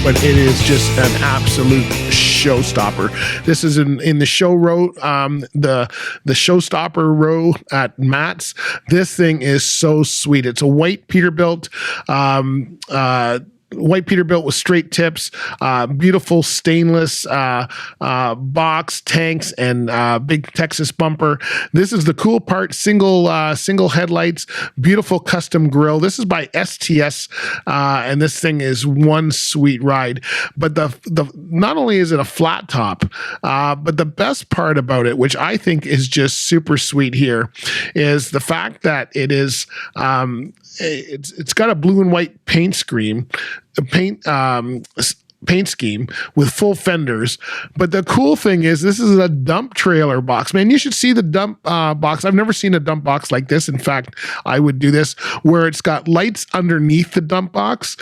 but it is just an absolute showstopper. This is in the show row, the showstopper row at Matt's. This thing is so sweet. It's a white Peterbilt, white Peterbilt with straight tips, beautiful stainless box, tanks, and big Texas bumper. This is the cool part, single headlights, beautiful custom grille. This is by STS, and this thing is one sweet ride. But the not only is it a flat top, but the best part about it, which I think is just super sweet here, is the fact that it is it's got a blue and white paint scheme with full fenders. But the cool thing is this is a dump trailer box. Man, you should see the dump box. I've never seen a dump box like this. In fact, I would do this where it's got lights underneath the dump box.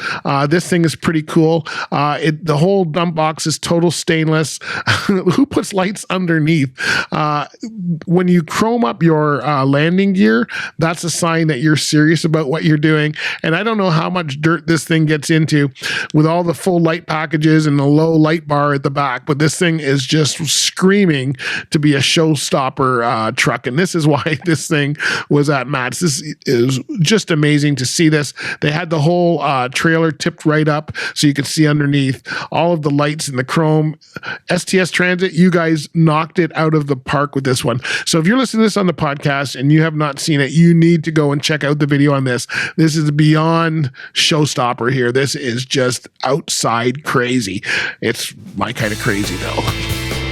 This thing is pretty cool. The whole dump box is total stainless. Who puts lights underneath? When you chrome up your landing gear, that's a sign that you're serious about what you're doing. And I don't know how much dirt this thing gets into with all the full light packages and the low light bar at the back, but this thing is just screaming to be a showstopper truck, and this is why this thing was at Matt's. This is just amazing to see this. They had the whole trailer tipped right up so you could see underneath, all of the lights and the chrome. STS Transit, you guys knocked it out of the park with this one. So if you're listening to this on the podcast and you have not seen it, you need to go and check out the video on this. This is beyond showstopper here. This is just outside crazy. It's my kind of crazy though.